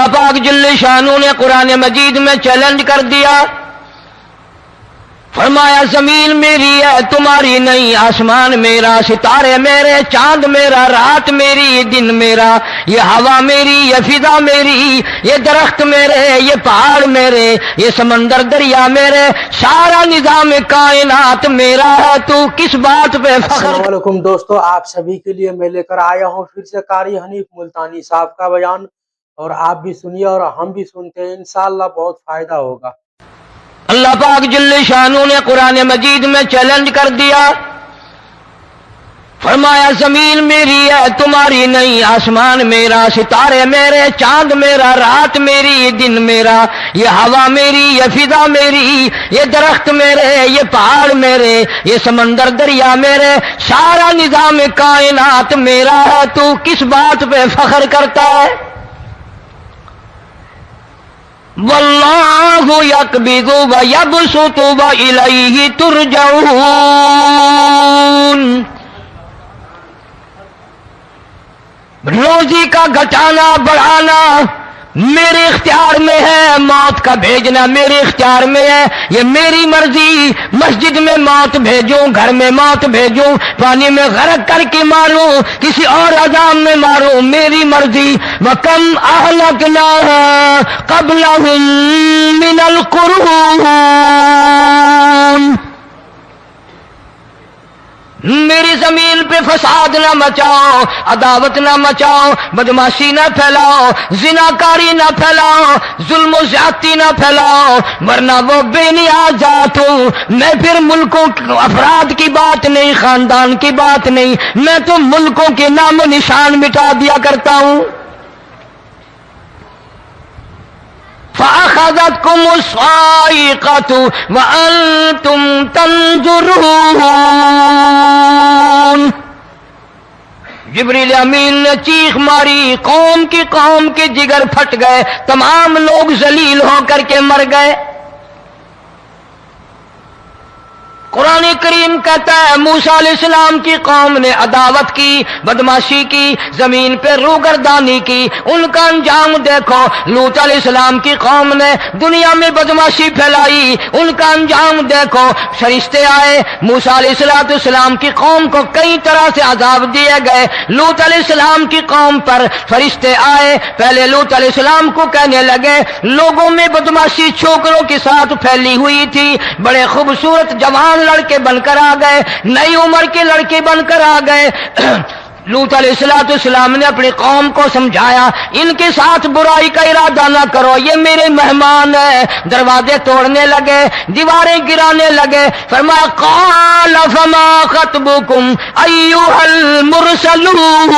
اللہ پاک جل شانہ نے قرآن مجید میں چیلنج کر دیا، فرمایا زمین میری ہے تمہاری نہیں، آسمان میرا، ستارے میرے، چاند میرا، رات میری، دن میرا، یہ ہوا میری، یہ فضا میری، یہ درخت میرے، یہ پہاڑ میرے، یہ سمندر دریا میرے، سارا نظام کائنات میرا ہے، تو کس بات پہ فخر؟ السلام علیکم دوستو، آپ سبھی کے لیے میں لے کر آیا ہوں پھر سے قاری حنیف ملتانی صاحب کا بیان، اور آپ بھی سنیے اور ہم بھی سنتے ہیں، انشاءاللہ بہت فائدہ ہوگا۔ اللہ پاک جل شانہ نے قرآن مجید میں چیلنج کر دیا، فرمایا زمین میری ہے تمہاری نہیں، آسمان میرا، ستارے میرے، چاند میرا، رات میری، دن میرا، یہ ہوا میری، یہ فضا میری، یہ درخت میرے، یہ پہاڑ میرے، یہ سمندر دریا میرے، سارا نظام کائنات میرا ہے، تو کس بات پہ فخر کرتا ہے؟ واللہ یقبض ویبسط والیہ ترجعون، روزی کا گھٹانا بڑھانا میرے اختیار میں ہے، موت کا بھیجنا میرے اختیار میں ہے، یہ میری مرضی، مسجد میں موت بھیجوں، گھر میں موت بھیجوں، پانی میں غرق کر کے ماروں، کسی اور عذاب میں ماروں، میری مرضی۔ وَكَمْ أَهْلَكْنَا قَبْلَهُمْ مِنَ الْقُرُونِ، میری زمین پہ فساد نہ مچاؤ، عداوت نہ مچاؤ، بدماشی نہ پھیلاؤ، زناکاری نہ پھیلاؤ، ظلم و زیادتی نہ پھیلاؤ، ورنہ وہ بے نیاز ذات ہوں، میں پھر ملکوں افراد کی بات نہیں، خاندان کی بات نہیں، میں تو ملکوں کے نام و نشان مٹا دیا کرتا ہوں۔ فَأَخَذَتْكُمُ الصَّاعِقَةُ وَأَنْتُمْ تَنْظُرُونَ، جبریل امین نے چیخ ماری، قوم کے جگر پھٹ گئے، تمام لوگ ذلیل ہو کر کے مر گئے۔ قرآن کریم کہتا ہے موسیٰ علیہ السلام کی قوم نے عداوت کی، بدماشی کی، زمین پہ روگردانی کی، ان کا انجام دیکھو۔ لوط علیہ السلام کی قوم نے دنیا میں بدماشی پھیلائی، ان کا انجام دیکھو، فرشتے آئے، موسیٰ علیہ السلام کی قوم کو کئی طرح سے عذاب دیے گئے۔ لوط علیہ السلام کی قوم پر فرشتے آئے، پہلے لوط علیہ السلام کو کہنے لگے، لوگوں میں بدماشی چھوکروں کے ساتھ پھیلی ہوئی تھی، بڑے خوبصورت جوان لڑکے بن کر آ گئے، نئی عمر کے لڑکے بن کر آ گئے۔ لوط علیہ السلام نے اپنی قوم کو سمجھایا، ان کے ساتھ برائی کا ارادہ نہ کرو، یہ میرے مہمان ہیں۔ دروازے توڑنے لگے، دیواریں گرانے لگے، فرمایا قال فما خطبکم ایھا المرسلون،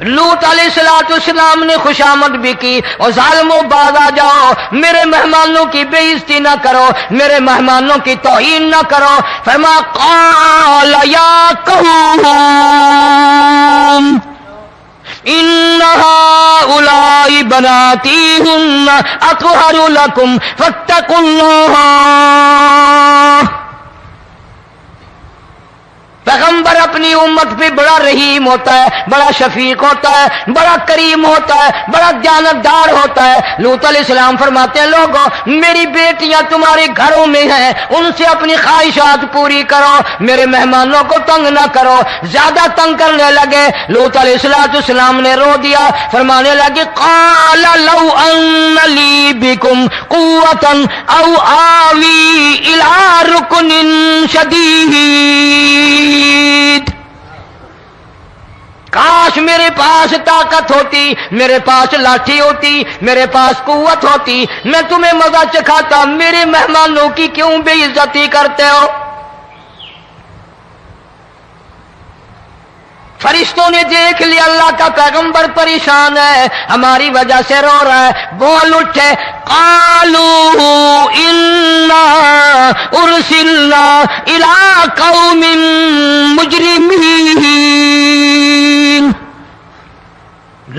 لوط علیہ السلام نے خوشامد بھی کی، اور ظالموں باز آ جاؤ، میرے مہمانوں کی بے عزتی نہ کرو، میرے مہمانوں کی توہین نہ کرو۔ فرمایا قال یا قوم ان هؤلاء بناتی ہن اطہر لکم فاتقوا اللہ، پیغمبر اپنی امت پہ بڑا رحیم ہوتا ہے، بڑا شفیق ہوتا ہے، بڑا کریم ہوتا ہے، بڑا دیانتدار ہوتا ہے۔ لوط علیہ السلام فرماتے ہیں لوگوں میری بیٹیاں تمہارے گھروں میں ہیں، ان سے اپنی خواہشات پوری کرو، میرے مہمانوں کو تنگ نہ کرو۔ زیادہ تنگ کرنے لگے، لوط علیہ السلام نے رو دیا، فرمانے لگے قال لو ان لی بکم قوة او آوی الی رکن شدید، کاش میرے پاس طاقت ہوتی، میرے پاس لاٹھی ہوتی، میرے پاس قوت ہوتی، میں تمہیں مزہ چکھاتا، میرے مہمانوں کی کیوں بے عزتی کرتے ہو؟ فرشتوں نے دیکھ لیا اللہ کا پیغمبر پریشان ہے، ہماری وجہ سے رو رہا ہے، بول اٹھے قالوا انا ارسلنا الى قوم مجرمین،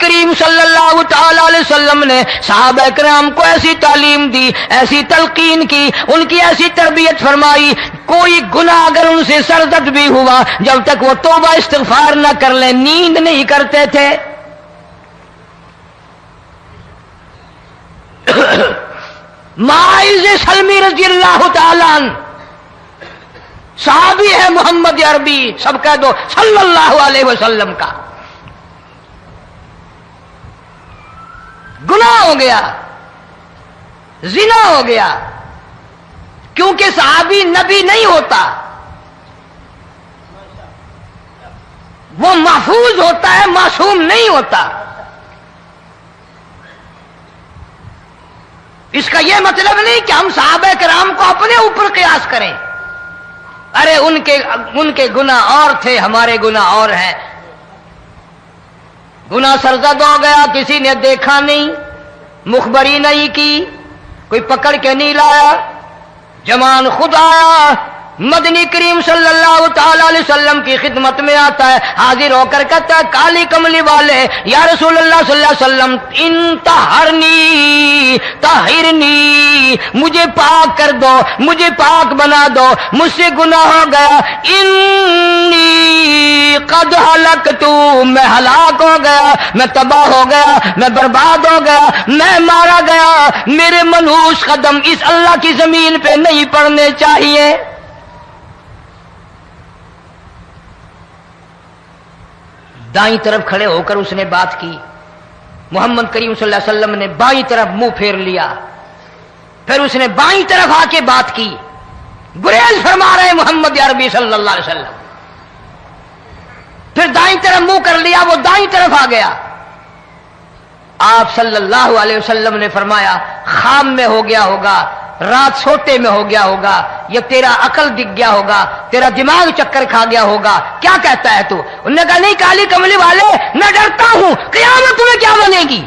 کریم صلی اللہ تعالی علیہ وسلم نے صحابہ کرام کو ایسی تعلیم دی، ایسی تلقین کی، ان کی ایسی تربیت فرمائی، کوئی گناہ اگر ان سے سرزد بھی ہوا جب تک وہ توبہ استغفار نہ کر لیں نیند نہیں کرتے تھے۔ معاذ سلمی رضی اللہ تعالیٰ عنہ صحابی ہے محمد عربی، سب کہہ دو صلی اللہ علیہ وسلم کا، گناہ ہو گیا، زنا ہو گیا، کیونکہ صحابی نبی نہیں ہوتا، وہ محفوظ ہوتا ہے، معصوم نہیں ہوتا۔ اس کا یہ مطلب نہیں کہ ہم صحابہ کرام کو اپنے اوپر قیاس کریں، ارے ان کے گناہ اور تھے، ہمارے گناہ اور ہیں۔ گناہ سرزد ہو گیا، کسی نے دیکھا نہیں، مخبری نہیں کی، کوئی پکڑ کے نہیں لایا، جمان خود آیا، مدنی کریم صلی اللہ تعالی علیہ وسلم کی خدمت میں آتا ہے، حاضر ہو کر کہتا ہے کالی کملی والے یا رسول اللہ صلی اللہ علیہ وسلم انتہرنی طہرنی، مجھے پاک کر دو، مجھے پاک بنا دو، مجھ سے گناہ ہو گیا، انی قد ہلکت، میں ہلاک ہو گیا، میں تباہ ہو گیا، میں برباد ہو گیا، میں مارا گیا، میرے منحوس قدم اس اللہ کی زمین پہ نہیں پڑنے چاہیے۔ دائیں طرف کھڑے ہو کر اس نے بات کی، محمد کریم صلی اللہ علیہ وسلم نے بائیں طرف منہ پھیر لیا، پھر اس نے بائیں طرف آ کے بات کی، گریز فرما رہے محمد عربی صلی اللہ علیہ وسلم، پھر دائیں طرف منہ کر لیا، وہ دائیں طرف آ گیا۔ آپ صلی اللہ علیہ وسلم نے فرمایا خواب میں ہو گیا ہوگا، رات سوتے میں ہو گیا ہوگا، یا تیرا عقل دکھ گیا ہوگا، تیرا دماغ چکر کھا گیا ہوگا، کیا کہتا ہے تو؟ انہوں نے کہا نہیں کالی کملی والے، میں ڈرتا ہوں قیامت میں کیا بنے گی،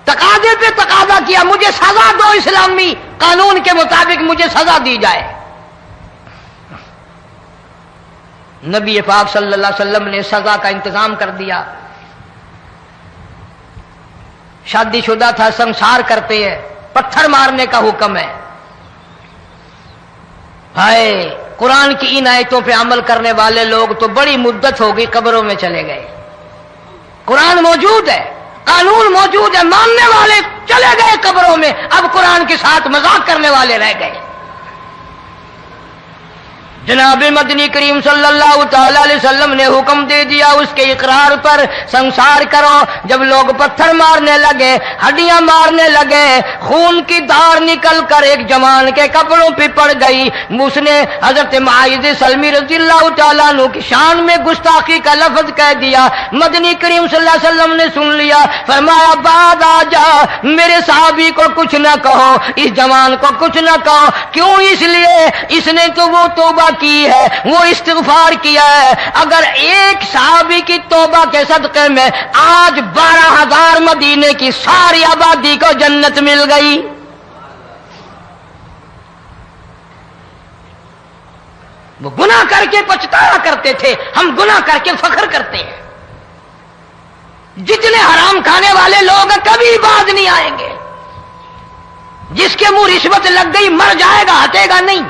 تقاضے پہ تقاضا کیا، مجھے سزا دو، اسلامی قانون کے مطابق مجھے سزا دی جائے۔ نبی پاک صلی اللہ علیہ وسلم نے سزا کا انتظام کر دیا۔ شادی شدہ تھا، سنسار کرتے ہیں، پتھر مارنے کا حکم ہے۔ ہائے قرآن کی ان آیتوں پہ عمل کرنے والے لوگ تو بڑی مدت ہو گئی قبروں میں چلے گئے۔ قرآن موجود ہے، قانون موجود ہے، ماننے والے چلے گئے قبروں میں، اب قرآن کے ساتھ مذاق کرنے والے رہ گئے۔ جناب مدنی کریم صلی اللہ تعالی علیہ وسلم نے حکم دے دیا اس کے اقرار پر سنسار کرو۔ جب لوگ پتھر مارنے لگے، ہڈیاں مارنے لگے، خون کی دھار نکل کر ایک جوان کے کپڑوں پہ پڑ گئی، اس نے حضرت معاذ سلمی رضی اللہ تعالیٰ عنہ کی شان میں گستاخی کا لفظ کہہ دیا۔ مدنی کریم صلی اللہ علیہ وسلم نے سن لیا، فرمایا بعد آ جا، میرے صحابی کو کچھ نہ کہو، اس جوان کو کچھ نہ کہو۔ کیوں؟ اس لیے اس نے تو وہ توبہ کی ہے، وہ استغفار کیا ہے۔ اگر ایک صحابی کی توبہ کے صدقے میں آج 12,000 مدینے کی ساری آبادی کو جنت مل گئی۔ وہ گناہ کر کے پچھتایا کرتے تھے، ہم گناہ کر کے فخر کرتے ہیں۔ جتنے حرام کھانے والے لوگ کبھی باز نہیں آئیں گے۔ جس کے منہ رشوت لگ گئی مر جائے گا، ہٹے گا نہیں۔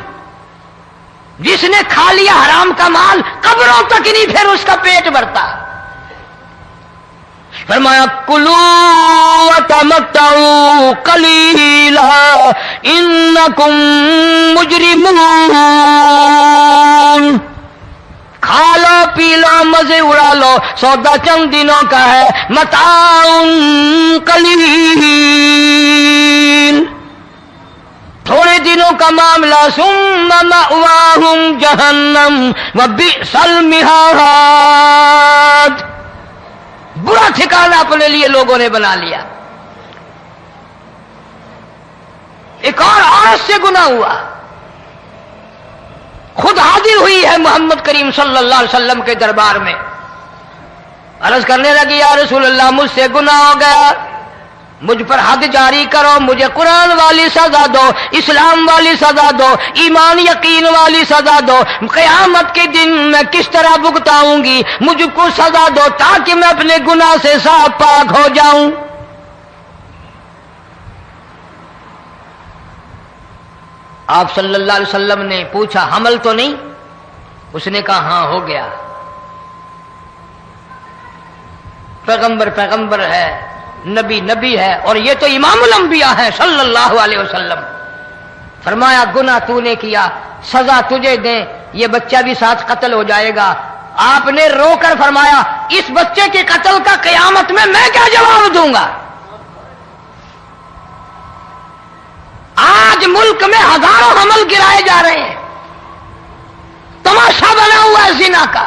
جس نے کھا لیا حرام کا مال قبروں تک نہیں پھر اس کا پیٹ بھرتا۔ فرمایا کلو وتمتعوا قلیلا انکم مجرمون، کھا لو پی لو مزے اڑا لو، سودا چند دنوں کا ہے، متاع قلیل، تھوڑے دنوں کا معاملہ، ثم مأواہم جہنم وبئس المہاد، برا ٹھکانہ اپنے لیے لوگوں نے بنا لیا۔ ایک اور عورت سے گناہ ہوا، خود حاضر ہوئی ہے محمد کریم صلی اللہ علیہ وسلم کے دربار میں، عرض کرنے لگی یا رسول اللہ مجھ سے گناہ ہو گیا، مجھ پر حد جاری کرو، مجھے قرآن والی سزا دو، اسلام والی سزا دو، ایمان یقین والی سزا دو، قیامت کے دن میں کس طرح بھگتاؤں گی، مجھ کو سزا دو تاکہ میں اپنے گناہ سے صاف پاک ہو جاؤں۔ آپ صلی اللہ علیہ وسلم نے پوچھا حمل تو نہیں؟ اس نے کہا ہاں ہو گیا۔ پیغمبر ہے، نبی ہے، اور یہ تو امام الانبیاء ہے صلی اللہ علیہ وسلم۔ فرمایا گناہ تو نے کیا، سزا تجھے دیں، یہ بچہ بھی ساتھ قتل ہو جائے گا۔ آپ نے رو کر فرمایا اس بچے کے قتل کا قیامت میں کیا جواب دوں گا؟ آج ملک میں ہزاروں حمل گرائے جا رہے ہیں، تماشا بنا ہوا ہے زنا کا۔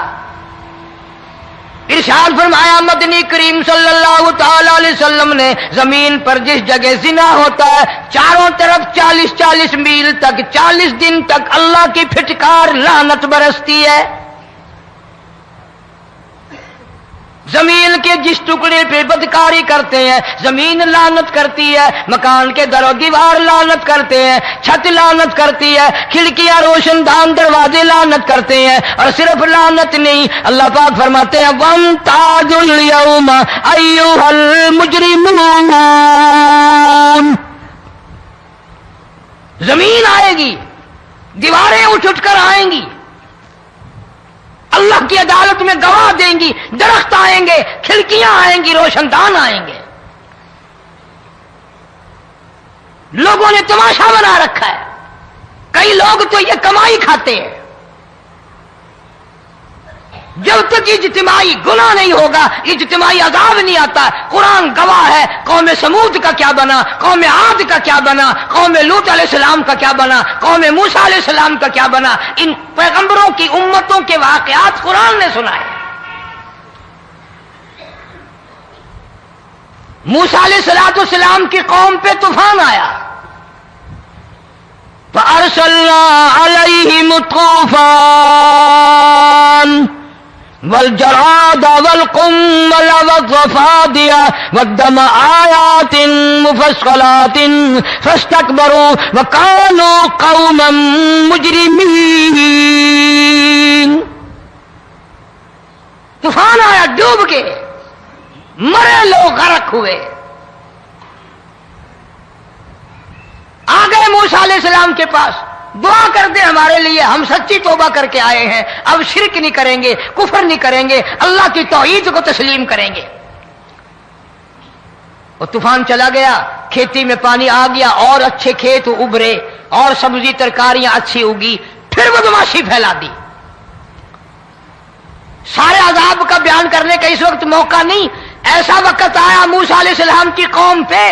ارشاد فرمایا مدنی کریم صلی اللہ تعالی علیہ وسلم نے زمین پر جس جگہ زنا ہوتا ہے چاروں طرف 40 میل تک 40 دن تک اللہ کی پھٹکار لعنت برستی ہے۔ زمین کے جس ٹکڑے پہ بدکاری کرتے ہیں زمین لعنت کرتی ہے، مکان کے در و دیوار لعنت کرتے ہیں، چھت لعنت کرتی ہے، کھڑکیاں روشن دان دروازے لعنت کرتے ہیں، اور صرف لعنت نہیں، اللہ پاک فرماتے ہیں وَامْتَازُوا الْيَوْمَ أَيُّهَا الْمُجْرِمُونَ۔ زمین آئے گی، دیواریں اٹھ کر آئیں گی، اللہ کی عدالت میں گواہ دیں گی، درخت آئیں گے، کھڑکیاں آئیں گی، روشن دان آئیں گے۔ لوگوں نے تماشا بنا رکھا ہے، کئی لوگ تو یہ کمائی کھاتے ہیں۔ جب تک اجتماعی گناہ نہیں ہوگا اجتماعی عذاب نہیں آتا۔ قرآن گواہ ہے، قوم سمود کا کیا بنا، قوم عاد کا کیا بنا، قوم لوط علیہ السلام کا کیا بنا، قوم موسیٰ علیہ السلام کا کیا بنا۔ ان پیغمبروں کی امتوں کے واقعات قرآن نے سنائے۔ موسیٰ علیہ السلام کی قوم پہ طوفان آیا، فَأَرْسَلْنَا عَلَيْهِمُ الطُّوفَانَ والجراد والقمل والضفادع والدم آيات مفصلات فاستكبروا وكانوا قوما مجرمين۔ طوفان آیا، ڈوب کے مرے لوگ، غرق ہوئے۔ آ گئے موسیٰ علیہ السلام کے پاس، دعا کر دے ہمارے لیے، ہم سچی توبہ کر کے آئے ہیں، اب شرک نہیں کریں گے، کفر نہیں کریں گے، اللہ کی توحید کو تسلیم کریں گے۔ وہ طوفان چلا گیا، کھیتی میں پانی آ گیا، اور اچھے کھیت ابھرے، اور سبزی ترکاریاں اچھی اگی، پھر بدماشی پھیلا دی۔ سارے عذاب کا بیان کرنے کا اس وقت موقع نہیں۔ ایسا وقت آیا موسیٰ علیہ السلام کی قوم پہ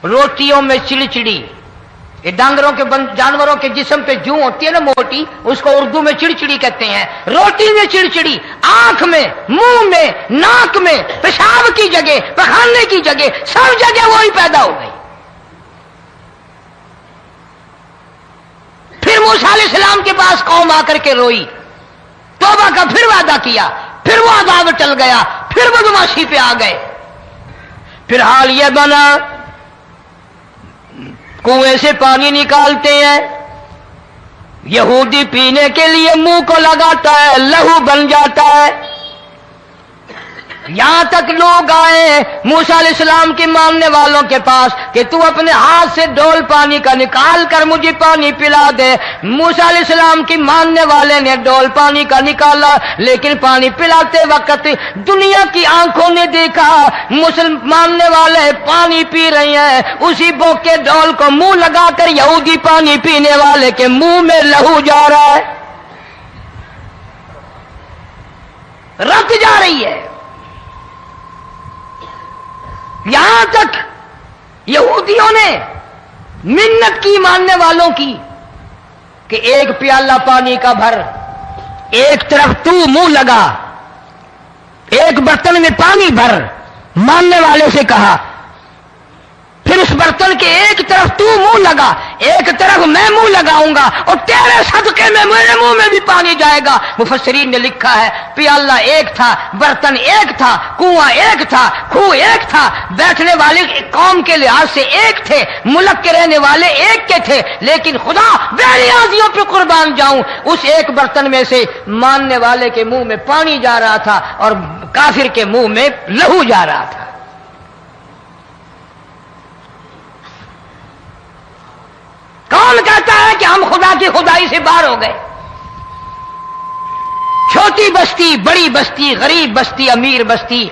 روٹیوں میں چڑچڑی، یہ ڈانگروں کے جانوروں کے جسم پہ جوں ہوتی ہے نا موٹی، اس کو اردو میں چڑچڑی کہتے ہیں۔ روٹی میں چڑچڑی، آنکھ میں، منہ میں، ناک میں، پیشاب کی جگہ، پخانے کی جگہ، سب جگہ وہی پیدا ہو گئی۔ پھر موسیٰ علیہ السلام کے پاس قوم آ کر کے روئی، توبہ کا پھر وعدہ کیا، پھر وہ عذاب ٹل گیا، پھر بدماشی پہ آ گئے۔ پھر حال یہ بنا کنویں سے پانی نکالتے ہیں، یہودی پینے کے لیے منہ کو لگاتا ہے، لہو بن جاتا ہے۔ یہاں تک لوگ آئے موسیٰ علیہ السلام کے ماننے والوں کے پاس کہ تو اپنے ہاتھ سے ڈول پانی کا نکال کر مجھے پانی پلا دے۔ موسیٰ علیہ السلام کی ماننے والے نے ڈول پانی کا نکالا، لیکن پانی پلاتے وقت دنیا کی آنکھوں نے دیکھا ماننے والے پانی پی رہے ہیں، اسی بوک کے ڈول کو منہ لگا کر یہودی پانی پینے والے کے منہ میں لہو جا رہا ہے، رت جا رہی ہے۔ یہاں تک یہودیوں نے منت کی ماننے والوں کی کہ ایک پیالہ پانی کا بھر، ایک طرف تو منہ لگا، ایک برتن میں پانی بھر، ماننے والے سے کہا۔ پھر اس برتن کے ایک طرف تو منہ لگا، ایک طرف میں منہ لگاؤں گا، اور تیرے صدقے میں میرے منہ میں بھی پانی جائے گا۔ مفسرین نے لکھا ہے پیالہ ایک تھا، برتن ایک تھا، کنواں ایک تھا، کھوہ ایک تھا، بیٹھنے والے قوم کے لحاظ سے ایک تھے، ملک کے رہنے والے ایک کے تھے، لیکن خدا بے نیازیوں پہ قربان جاؤں، اس ایک برتن میں سے ماننے والے کے منہ میں پانی جا رہا تھا اور کافر کے منہ میں لہو جا رہا تھا۔ کون کہتا ہے کہ ہم خدا کی خدائی سے باہر ہو گئے؟ چھوٹی بستی، بڑی بستی، غریب بستی، امیر بستی،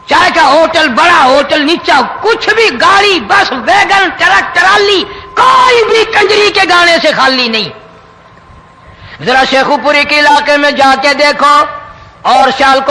چائے کا ہوٹل، بڑا ہوٹل، نیچا کچھ بھی، گاڑی، بس، ویگن، ٹرک، ٹرالی، کوئی بھی کنجری کے گانے سے خالی نہیں۔ ذرا شیخو پوری کے علاقے میں جا کے دیکھو اور سیالکوٹ